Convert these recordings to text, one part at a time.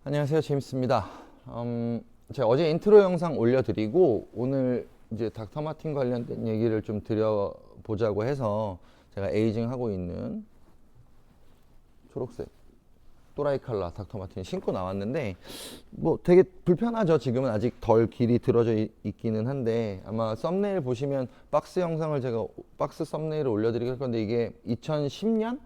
안녕하세요, 제임스입니다. 제가 어제 인트로 영상 올려드리고 오늘 이제 닥터 마틴 관련된 얘기를 좀 드려보자고 해서 제가 에이징 하고 있는 초록색 또라이 칼라 닥터 마틴 신고 나왔는데 뭐 되게 불편하죠. 지금은 아직 덜 길이 들어져 있기는 한데 아마 썸네일 보시면 박스 영상을 제가 박스 썸네일을 올려드릴 건데 이게 2010년?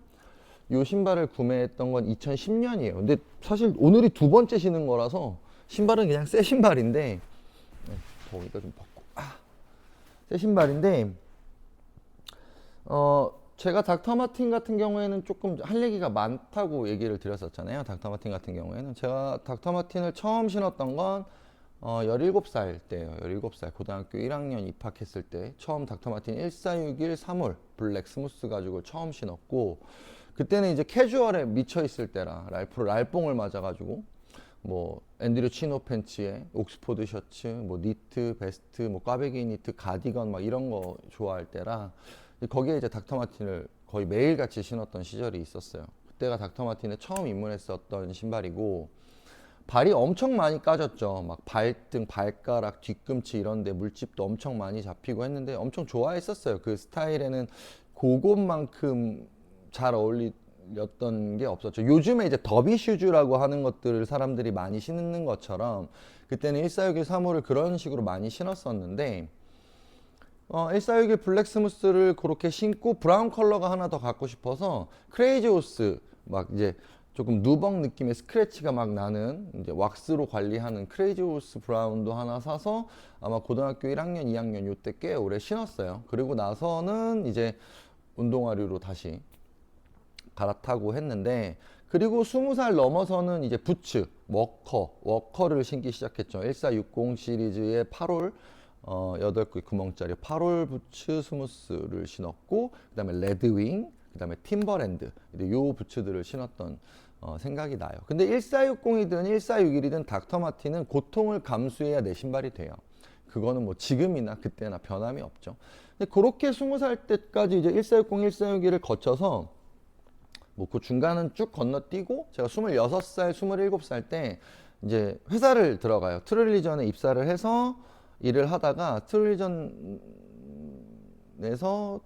요 신발을 구매했던 건 2010년이에요. 근데 사실 오늘이 두 번째 신은 거라서 신발은 그냥 새 신발인데 더우니까 좀 벗고 새 신발인데 제가 닥터 마틴 같은 경우에는 조금 할 얘기가 많다고 얘기를 드렸었잖아요. 닥터 마틴 같은 경우에는 제가 닥터 마틴을 처음 신었던 건 17살 때예요. 17살 고등학교 1학년 입학했을 때 처음 닥터 마틴 1461 3월 블랙 스무스 가죽을 처음 신었고 그때는 이제 캐주얼에 미쳐 있을 때라 랄프로 랄뽕을 맞아가지고 뭐 앤드류 치노 팬츠에 옥스포드 셔츠, 뭐 니트, 베스트, 뭐 꽈배기 니트, 가디건 막 이런 거 좋아할 때라 거기에 이제 닥터 마틴을 거의 매일 같이 신었던 시절이 있었어요. 그때가 닥터 마틴에 처음 입문했었던 신발이고 발이 엄청 많이 까졌죠. 막 발등, 발가락, 뒤꿈치 이런 데 물집도 엄청 많이 잡히고 했는데 엄청 좋아했었어요. 그 스타일에는 그것만큼 잘 어울렸던 게 없었죠. 요즘에 이제 더비 슈즈라고 하는 것들을 사람들이 많이 신는 것처럼 그때는 1461 3호를 그런 식으로 많이 신었었는데 1461 블랙 스무스를 그렇게 신고 브라운 컬러가 하나 더 갖고 싶어서 크레이지 호스 막 이제 조금 누벅 느낌의 스크래치가 막 나는 이제 왁스로 관리하는 크레이지 호스 브라운도 하나 사서 아마 고등학교 1학년, 2학년 요때 꽤 오래 신었어요. 그리고 나서는 이제 운동화류로 다시 갈아타고 했는데 그리고 20살 넘어서는 이제 부츠, 워커를 신기 시작했죠. 1460 시리즈의 8홀 8개 구멍짜리 8홀 부츠 스무스를 신었고 그 다음에 레드윙, 그 다음에 팀버랜드 요 부츠들을 신었던 생각이 나요. 근데 1460이든 1461이든 닥터 마틴은 고통을 감수해야 내 신발이 돼요. 그거는 뭐 지금이나 그때나 변함이 없죠. 근데 그렇게 20살 때까지 이제 1460, 1461을 거쳐서 뭐 그 중간은 쭉 건너뛰고 제가 26살, 27살 때 이제 회사를 들어가요. 트루리전에 입사를 해서 일을 하다가 트루리전에서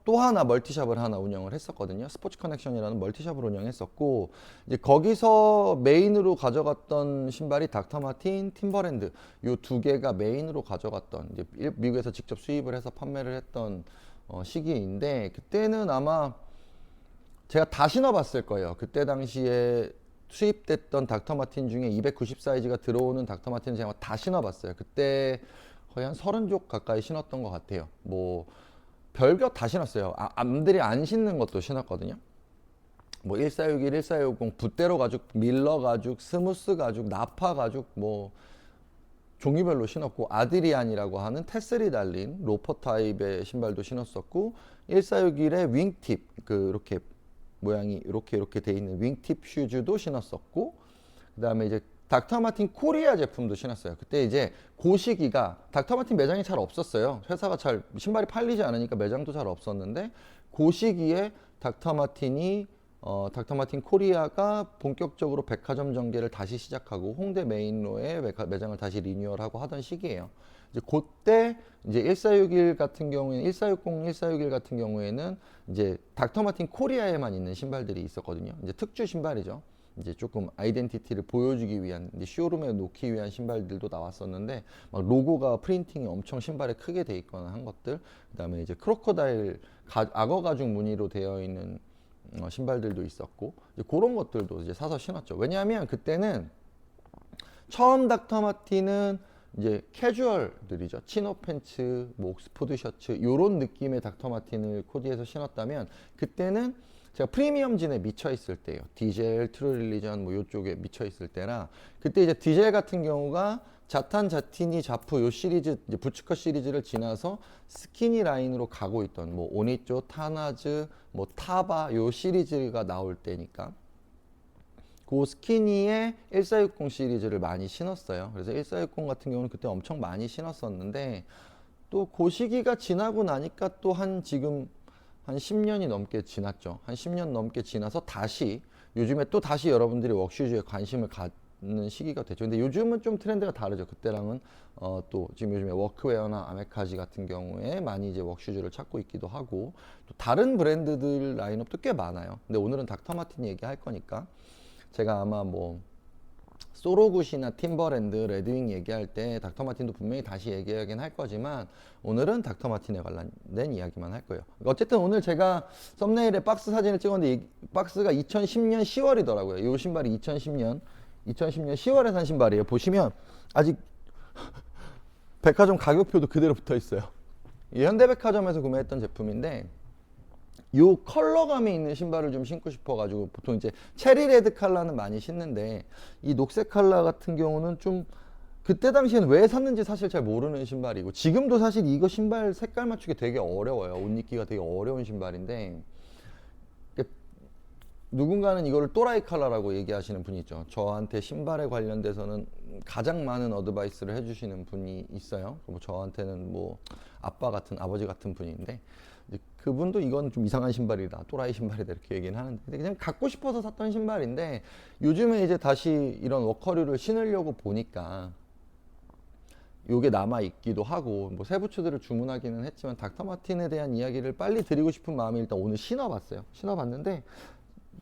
또 하나 멀티샵을 하나 운영을 했었거든요. 스포츠 커넥션이라는 멀티샵을 운영했었고 이제 거기서 메인으로 가져갔던 신발이 닥터 마틴, 팀버랜드 요 두 개가 메인으로 가져갔던 이제 미국에서 직접 수입을 해서 판매를 했던 시기인데 그때는 아마 제가 다 신어봤을 거예요. 그때 당시에 수입됐던 닥터 마틴 중에 290 사이즈가 들어오는 닥터 마틴은 제가 다 신어봤어요. 그때 거의 한 30족 가까이 신었던 것 같아요. 뭐 별것 다 신었어요. 남들이 안 신는 것도 신었거든요. 뭐 1461, 1460, 붓대로 가죽, 밀러 가죽, 스무스 가죽, 나파 가죽 뭐 종류별로 신었고 아드리안이라고 하는 테슬이 달린 로퍼 타입의 신발도 신었었고 1461의 윙팁 그렇게 모양이 이렇게 돼 있는 윙팁 슈즈도 신었었고 그다음에 이제 닥터 마틴 코리아 제품도 신었어요. 그때 이제 그 시기가 닥터 마틴 매장이 잘 없었어요. 회사가 잘 신발이 팔리지 않으니까 매장도 잘 없었는데 그 시기에 닥터 마틴 코리아가 본격적으로 백화점 전개를 다시 시작하고 홍대 메인로에 매장을 다시 리뉴얼하고 하던 시기예요. 이제 그때 이제 1461 같은 경우에는 1460, 1461 같은 경우에는 이제 닥터 마틴 코리아에만 있는 신발들이 있었거든요. 이제 특주 신발이죠. 이제 조금 아이덴티티를 보여주기 위한 이제 쇼룸에 놓기 위한 신발들도 나왔었는데 막 로고가 프린팅이 엄청 신발에 크게 돼 있거나 한 것들 그다음에 이제 크로커다일 악어 가죽 무늬로 되어 있는 신발들도 있었고 이제 그런 것들도 이제 사서 신었죠. 왜냐하면 그때는 처음 닥터 마틴은 이제 캐주얼들이죠. 치노 팬츠, 뭐 옥스포드 셔츠 요런 느낌의 닥터 마틴을 코디해서 신었다면 그때는 제가 프리미엄진에 미쳐 있을 때예요. 디젤, 트루릴리전 뭐 요쪽에 미쳐 있을 때라 그때 이제 디젤 같은 경우가 자탄, 자티니, 자프 요 시리즈 이제 부츠컷 시리즈를 지나서 스키니 라인으로 가고 있던 뭐 오니쪼, 타나즈, 뭐 타바 요 시리즈가 나올 때니까 그 스키니의 1460 시리즈를 많이 신었어요. 그래서 1460 같은 경우는 그때 엄청 많이 신었었는데 또 그 시기가 지나고 나니까 또 지금 한 10년이 넘게 지났죠. 한 10년 넘게 지나서 다시 요즘에 또 다시 여러분들이 웍슈즈에 관심을 시기가 됐죠. 근데 요즘은 좀 트렌드가 다르죠. 그때랑은 또 지금 요즘에 워크웨어나 아메카지 같은 경우에 많이 이제 워크슈즈를 찾고 있기도 하고 또 다른 브랜드들 라인업도 꽤 많아요. 근데 오늘은 닥터 마틴 얘기할 거니까 제가 아마 뭐 소로굿이나 팀버랜드, 레드윙 얘기할 때 닥터 마틴도 분명히 다시 얘기하긴 할 거지만 오늘은 닥터 마틴에 관련된 이야기만 할 거예요. 어쨌든 오늘 제가 썸네일에 박스 사진을 찍었는데 이 박스가 2010년 10월이더라고요. 이 신발이 2010년 10월에 산 신발이에요. 보시면 아직 백화점 가격표도 그대로 붙어 있어요. 이 현대백화점에서 구매했던 제품인데 요 컬러감이 있는 신발을 좀 신고 싶어가지고 보통 이제 체리 레드 컬러는 많이 신는데 이 녹색 컬러 같은 경우는 좀 그때 당시에는 왜 샀는지 사실 잘 모르는 신발이고 지금도 사실 이거 신발 색깔 맞추기 되게 어려워요. 옷 입기가 되게 어려운 신발인데 누군가는 이거를 또라이 컬러라고 얘기하시는 분이 있죠. 저한테 신발에 관련돼서는 가장 많은 어드바이스를 해주시는 분이 있어요. 뭐 저한테는 뭐 아빠 같은 아버지 같은 분인데 이제 그분도 이건 좀 이상한 신발이다, 또라이 신발이다 이렇게 얘기는 하는데 그냥 갖고 싶어서 샀던 신발인데 요즘에 이제 다시 이런 워커류를 신으려고 보니까 요게 남아 있기도 하고 뭐 새 부츠들을 주문하기는 했지만 닥터 마틴에 대한 이야기를 빨리 드리고 싶은 마음에 일단 오늘 신어봤어요. 신어봤는데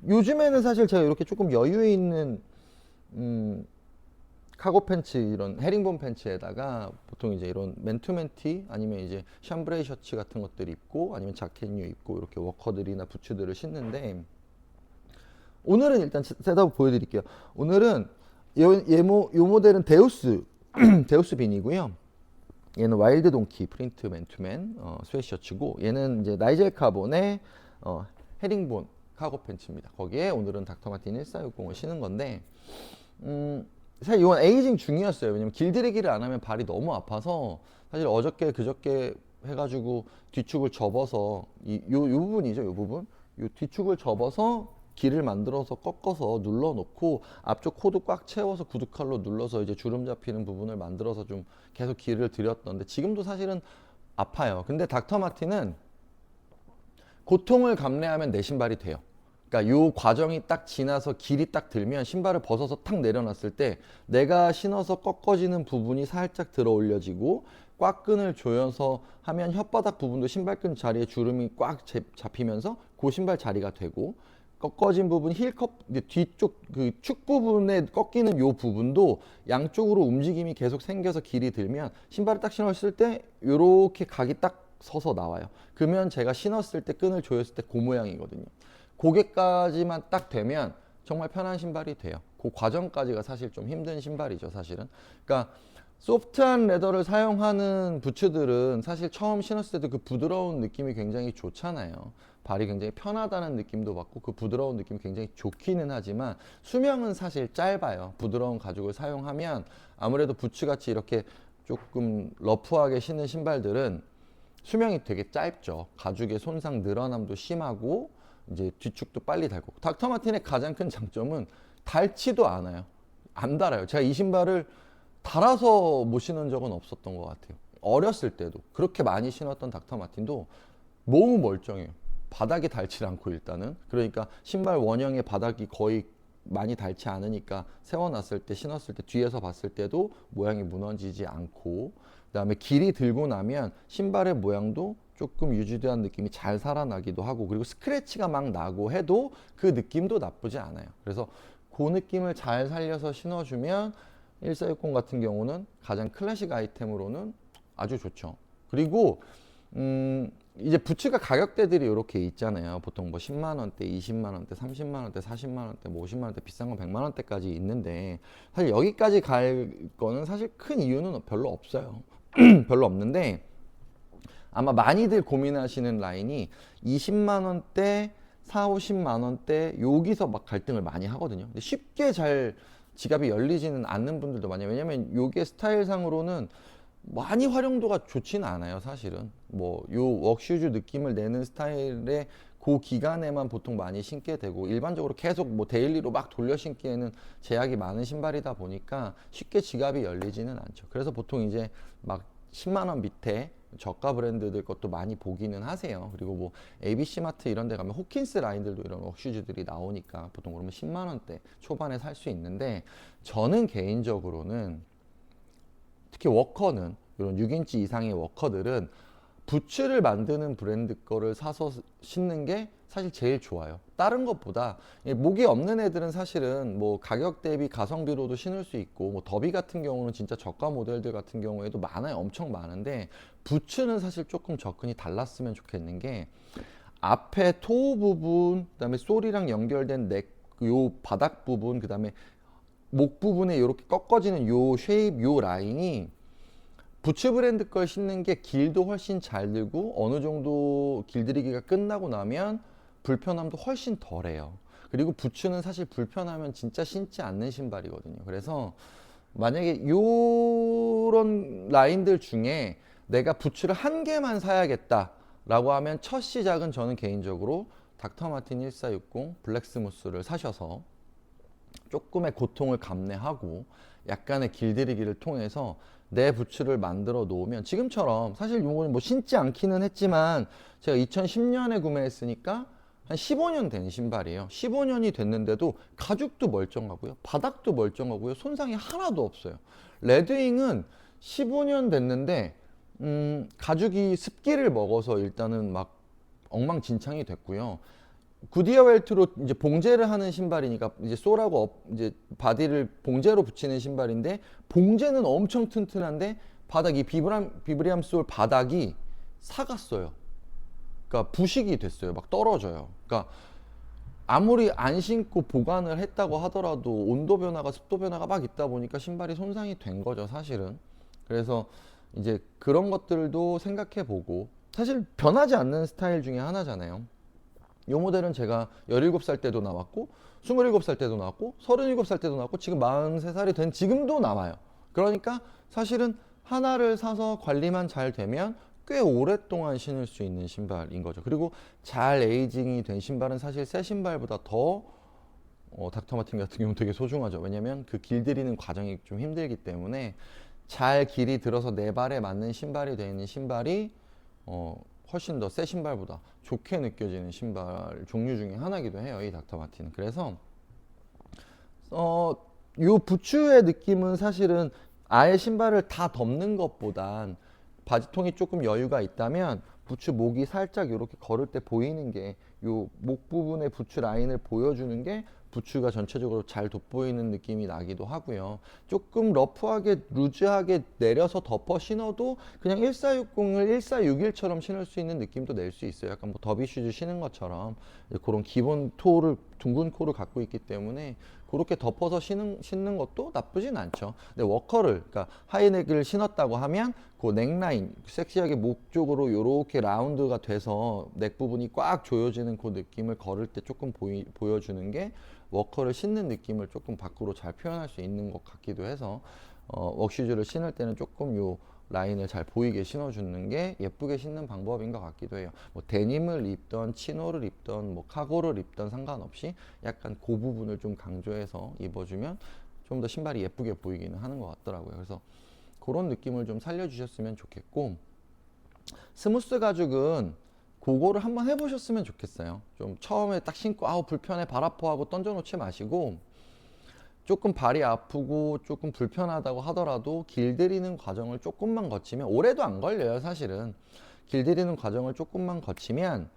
요즘에는 사실 제가 이렇게 조금 여유 있는 카고 팬츠 이런 헤링본 팬츠에다가 보통 이제 이런 맨투맨 티 아니면 이제 샴브레이 셔츠 같은 것들 입고 아니면 자켓류 입고 이렇게 워커들이나 부츠들을 신는데 오늘은 일단 셋업 보여드릴게요. 오늘은 요 모델은 데우스 데우스 빈이고요. 얘는 와일드 동키 프린트 맨투맨 스웨셔츠고 얘는 이제 나이젤 카본의 헤링본 카고 팬츠입니다. 거기에 오늘은 닥터 마틴 1460을 신은 건데 사실 이건 에이징 중이었어요. 왜냐면 길들이기를 안 하면 발이 너무 아파서 사실 어저께 그저께 해가지고 뒤축을 접어서 요 부분이죠. 요 부분 요 뒤축을 접어서 길을 만들어서 꺾어서 눌러 놓고 앞쪽 코드 꽉 채워서 구두칼로 눌러서 이제 주름 잡히는 부분을 만들어서 좀 계속 길을 들였던데 지금도 사실은 아파요. 근데 닥터 마틴은 고통을 감내하면 내 신발이 돼요. 그러니까 요 과정이 딱 지나서 길이 딱 들면 신발을 벗어서 탁 내려놨을 때 내가 신어서 꺾어지는 부분이 살짝 들어 올려지고 꽉끈을 조여서 하면 혓바닥 부분도 신발끈 자리에 주름이 꽉 잡히면서 그 신발 자리가 되고 꺾어진 부분 힐컵 뒤쪽 그 축 부분에 꺾이는 요 부분도 양쪽으로 움직임이 계속 생겨서 길이 들면 신발을 딱 신었을 때 요렇게 각이 딱 서서 나와요. 그러면 제가 신었을 때 끈을 조였을 때 그 모양이거든요. 고개까지만 딱 되면 정말 편한 신발이 돼요. 그 과정까지가 사실 좀 힘든 신발이죠, 사실은. 그러니까 소프트한 레더를 사용하는 부츠들은 사실 처음 신었을 때도 그 부드러운 느낌이 굉장히 좋잖아요. 발이 굉장히 편하다는 느낌도 받고 그 부드러운 느낌이 굉장히 좋기는 하지만 수명은 사실 짧아요. 부드러운 가죽을 사용하면 아무래도 부츠같이 이렇게 조금 러프하게 신는 신발들은 수명이 되게 짧죠. 가죽의 손상 늘어남도 심하고 이제 뒤축도 빨리 닳고 닥터 마틴의 가장 큰 장점은 닳지도 않아요. 안 닳아요. 제가 이 신발을 닳아서 못 신은 적은 없었던 것 같아요. 어렸을 때도 그렇게 많이 신었던 닥터 마틴도 너무 멀쩡해요. 바닥이 닳지 않고 일단은 그러니까 신발 원형의 바닥이 거의 많이 닳지 않으니까 세워놨을 때 신었을 때 뒤에서 봤을 때도 모양이 무너지지 않고 그다음에 길이 들고 나면 신발의 모양도 조금 유지된 느낌이 잘 살아나기도 하고 그리고 스크래치가 막 나고 해도 그 느낌도 나쁘지 않아요. 그래서 그 느낌을 잘 살려서 신어주면 1460 같은 경우는 가장 클래식 아이템으로는 아주 좋죠. 그리고 이제 부츠가 가격대들이 이렇게 있잖아요. 보통 뭐 10만 원대, 20만 원대, 30만 원대, 40만 원대, 뭐 50만 원대, 비싼 건 100만 원대까지 있는데 사실 여기까지 갈 거는 사실 큰 이유는 별로 없어요. 별로 없는데 아마 많이들 고민하시는 라인이 20만 원대, 4, 50만 원대 여기서 막 갈등을 많이 하거든요. 근데 쉽게 잘 지갑이 열리지는 않는 분들도 많아요. 왜냐면 요게 스타일상으로는 많이 활용도가 좋지는 않아요, 사실은. 뭐 요 워크슈즈 느낌을 내는 스타일의 그 기간에만 보통 많이 신게 되고 일반적으로 계속 뭐 데일리로 막 돌려 신기에는 제약이 많은 신발이다 보니까 쉽게 지갑이 열리지는 않죠. 그래서 보통 이제 막 10만 원 밑에 저가 브랜드들 것도 많이 보기는 하세요. 그리고 뭐 ABC 마트 이런 데 가면 호킨스 라인들도 이런 웍슈즈들이 나오니까 보통 그러면 10만 원대 초반에 살 수 있는데, 저는 개인적으로는 특히 워커는 이런 6인치 이상의 워커들은 부츠를 만드는 브랜드 거를 사서 신는 게 사실 제일 좋아요. 다른 것보다 목이 없는 애들은 사실은 뭐 가격 대비 가성비로도 신을 수 있고, 뭐 더비 같은 경우는 진짜 저가 모델들 같은 경우에도 많아요. 엄청 많은데 부츠는 사실 조금 접근이 달랐으면 좋겠는 게, 앞에 토우 부분, 그다음에 솔이랑 연결된 넥 요 바닥 부분, 그다음에 목 부분에 이렇게 꺾어지는 요 쉐입, 요 라인이 부츠 브랜드 걸 신는 게 길도 훨씬 잘 들고, 어느 정도 길들이기가 끝나고 나면 불편함도 훨씬 덜해요. 그리고 부츠는 사실 불편하면 진짜 신지 않는 신발이거든요. 그래서 만약에 요런 라인들 중에 내가 부츠를 한 개만 사야겠다 라고 하면, 첫 시작은 저는 개인적으로 닥터 마틴 1460 블랙스무스를 사셔서 조금의 고통을 감내하고 약간의 길들이기를 통해서 내 부츠를 만들어 놓으면, 지금처럼 사실 이거는 뭐 신지 않기는 했지만 제가 2010년에 구매했으니까 한 15년 된 신발이에요. 15년이 됐는데도 가죽도 멀쩡하고요, 바닥도 멀쩡하고요, 손상이 하나도 없어요. 레드윙은 15년 됐는데 가죽이 습기를 먹어서 일단은 막 엉망진창이 됐고요. 구디어 웰트로 이제 봉제를 하는 신발이니까 이제 솔하고 이제 바디를 봉제로 붙이는 신발인데, 봉제는 엄청 튼튼한데 바닥이 비브리암 솔 바닥이 사갔어요. 그러니까 부식이 됐어요. 막 떨어져요. 그러니까 아무리 안 신고 보관을 했다고 하더라도 온도 변화가 습도 변화가 막 있다 보니까 신발이 손상이 된 거죠, 사실은. 그래서 이제 그런 것들도 생각해 보고, 사실 변하지 않는 스타일 중에 하나잖아요. 요 모델은 제가 17살 때도 나왔고 27살 때도 나왔고 37살 때도 나왔고 지금 43살이 된 지금도 남아요. 그러니까 사실은 하나를 사서 관리만 잘 되면 꽤 오랫동안 신을 수 있는 신발인 거죠. 그리고 잘 에이징이 된 신발은 사실 새 신발보다 더 닥터 마틴 같은 경우는 되게 소중하죠. 왜냐면 그 길들이는 과정이 좀 힘들기 때문에 잘 길이 들어서 내 발에 맞는 신발이 되는 신발이 훨씬 더 새 신발보다 좋게 느껴지는 신발 종류 중에 하나이기도 해요, 이 닥터 마틴은. 그래서 요 부츠의 느낌은 사실은 아예 신발을 다 덮는 것보단 바지통이 조금 여유가 있다면 부츠 목이 살짝 이렇게 걸을 때 보이는 게, 요 목 부분의 부츠 라인을 보여주는 게 부츠가 전체적으로 잘 돋보이는 느낌이 나기도 하고요. 조금 러프하게 루즈하게 내려서 덮어 신어도 그냥 1460을 1461처럼 신을 수 있는 느낌도 낼 수 있어요. 약간 뭐 더비 슈즈 신은 것처럼 그런 기본 토를, 둥근 코를 갖고 있기 때문에 그렇게 덮어서 신는 것도 나쁘진 않죠. 근데 워커를, 그러니까 하이넥을 신었다고 하면 그 넥라인, 섹시하게 목 쪽으로 이렇게 라운드가 돼서 넥 부분이 꽉 조여지는 그 느낌을 걸을 때 조금 보여주는 게 워커를 신는 느낌을 조금 밖으로 잘 표현할 수 있는 것 같기도 해서, 웍슈즈를 신을 때는 조금 요 라인을 잘 보이게 신어주는 게 예쁘게 신는 방법인 것 같기도 해요. 뭐 데님을 입던 치노를 입던 뭐 카고를 입던 상관없이 약간 그 부분을 좀 강조해서 입어주면 좀 더 신발이 예쁘게 보이기는 하는 것 같더라고요. 그래서 그런 느낌을 좀 살려주셨으면 좋겠고, 스무스 가죽은 그거를 한번 해보셨으면 좋겠어요. 좀 처음에 딱 신고 아우 불편해 발 아파하고 던져놓지 마시고, 조금 발이 아프고 조금 불편하다고 하더라도 길들이는 과정을 조금만 거치면, 오래도 안 걸려요 사실은. 길들이는 과정을 조금만 거치면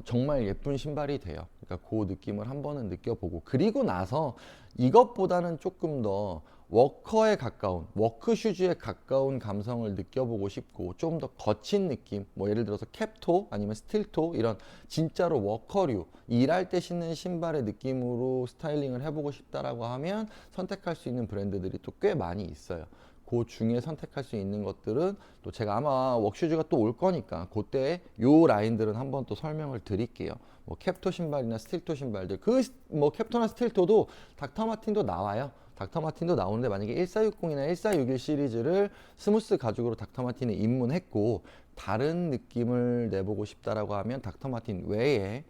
정말 예쁜 신발이 돼요. 그러니까 그 느낌을 한 번은 느껴보고, 그리고 나서 이것보다는 조금 더 워커에 가까운, 워크 슈즈에 가까운 감성을 느껴보고 싶고, 좀 더 거친 느낌, 뭐 예를 들어서 캡토 아니면 스틸토, 이런 진짜로 워커류, 일할 때 신는 신발의 느낌으로 스타일링을 해보고 싶다라고 하면 선택할 수 있는 브랜드들이 또 꽤 많이 있어요. 그 중에 선택할 수 있는 것들은 또 제가 아마 웍슈즈가 또 올 거니까 그때 요 라인들은 한번 또 설명을 드릴게요. 뭐 캡토 신발이나 스틸토 신발들, 그 뭐 캡토나 스틸토도 닥터 마틴도 나와요. 닥터 마틴도 나오는데, 만약에 1460이나 1461 시리즈를 스무스 가죽으로 닥터 마틴에 입문했고 다른 느낌을 내보고 싶다라고 하면 닥터 마틴 외에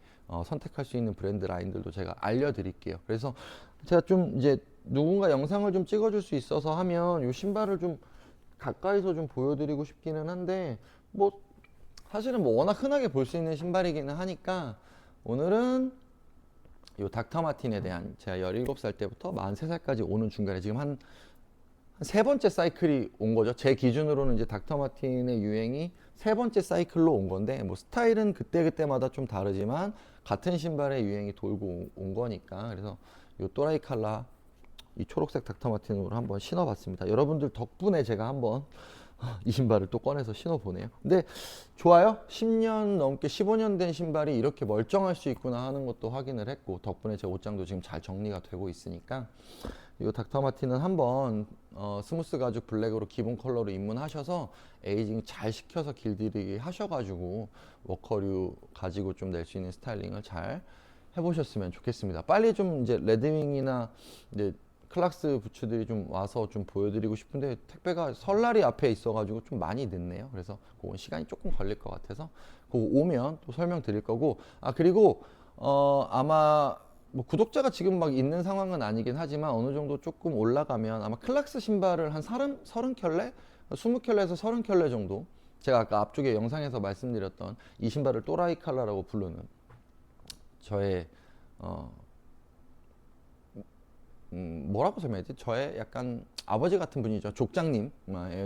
선택할 수 있는 브랜드 라인들도 제가 알려드릴게요. 그래서 제가 좀 이제 누군가 영상을 좀 찍어줄 수 있어서 하면 이 신발을 좀 가까이서 좀 보여드리고 싶기는 한데 뭐 사실은 뭐 워낙 흔하게 볼 수 있는 신발이기는 하니까 오늘은 요 닥터 마틴에 대한 제가 17살 때부터 43살까지 오는 중간에 지금 한 세 번째 사이클이 온 거죠. 제 기준으로는 이제 닥터 마틴의 유행이 세 번째 사이클로 온 건데 뭐 스타일은 그때그때마다 좀 다르지만 같은 신발의 유행이 돌고 온 거니까 그래서 요 또라이 칼라 이 초록색 닥터 마틴으로 한번 신어봤습니다. 여러분들 덕분에 제가 한번 이 신발을 또 꺼내서 신어보네요. 근데 좋아요. 10년 넘게 15년 된 신발이 이렇게 멀쩡할 수 있구나 하는 것도 확인을 했고 덕분에 제 옷장도 지금 잘 정리가 되고 있으니까 이 닥터 마틴은 한번 스무스 가죽 블랙으로 기본 컬러로 입문하셔서 에이징 잘 시켜서 길들이기 하셔가지고 워커류 가지고 좀 낼 수 있는 스타일링을 잘 해보셨으면 좋겠습니다. 빨리 좀 이제 레드윙이나 이제 클락스 부츠들이 좀 와서 좀 보여드리고 싶은데 택배가 설날이 앞에 있어가지고 좀 많이 늦네요. 그래서 그건 시간이 조금 걸릴 것 같아서 그거 오면 또 설명드릴 거고 그리고 아마 뭐 구독자가 지금 막 있는 상황은 아니긴 하지만 어느 정도 조금 올라가면 아마 클락스 신발을 한 30켤레? 20켤레에서 30켤레 정도 제가 아까 앞쪽에 영상에서 말씀드렸던 이 신발을 또라이 칼라라고 부르는 저의 뭐라고 설명했지? 저의 약간 아버지 같은 분이죠. 족장님.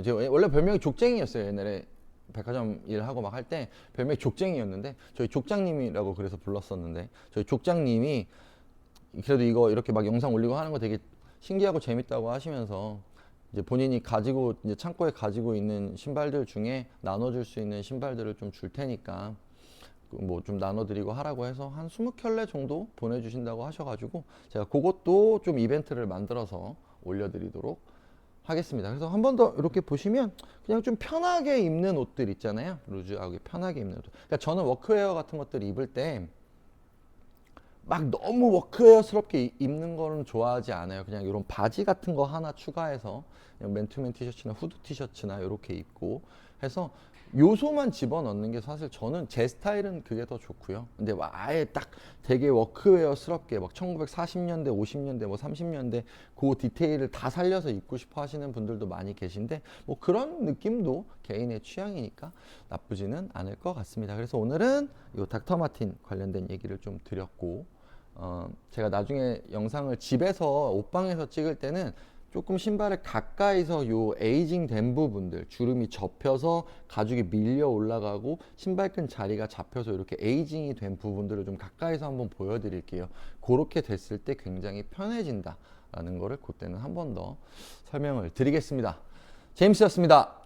제가 원래 별명이 족쟁이였어요. 옛날에 백화점 일하고 막 할 때 별명이 족쟁이였는데 저희 족장님이라고 그래서 불렀었는데 저희 족장님이 그래도 이거 이렇게 막 영상 올리고 하는 거 되게 신기하고 재밌다고 하시면서 이제 본인이 가지고 이제 창고에 가지고 있는 신발들 중에 나눠줄 수 있는 신발들을 좀 줄 테니까 뭐 좀 나눠드리고 하라고 해서 한 20켤레 정도 보내주신다고 하셔가지고 제가 그것도 좀 이벤트를 만들어서 올려드리도록 하겠습니다. 그래서 한 번 더 이렇게 보시면 그냥 좀 편하게 입는 옷들 있잖아요. 루즈하게 편하게 입는 옷. 그러니까 저는 워크웨어 같은 것들 입을 때 막 너무 워크웨어스럽게 입는 거는 좋아하지 않아요. 그냥 이런 바지 같은 거 하나 추가해서 그냥 맨투맨 티셔츠나 후드 티셔츠나 이렇게 입고 해서 요소만 집어넣는 게 사실 저는 제 스타일은 그게 더 좋고요. 근데 막 아예 딱 되게 워크웨어스럽게 막 1940년대, 50년대, 뭐 30년대 그 디테일을 다 살려서 입고 싶어 하시는 분들도 많이 계신데 뭐 그런 느낌도 개인의 취향이니까 나쁘지는 않을 것 같습니다. 그래서 오늘은 이 닥터 마틴 관련된 얘기를 좀 드렸고 제가 나중에 영상을 집에서 옷방에서 찍을 때는 조금 신발을 가까이서 요 에이징 된 부분들 주름이 접혀서 가죽이 밀려 올라가고 신발끈 자리가 잡혀서 이렇게 에이징이 된 부분들을 좀 가까이서 한번 보여드릴게요. 그렇게 됐을 때 굉장히 편해진다 라는 거를 그때는 한 번 더 설명을 드리겠습니다. 제임스였습니다.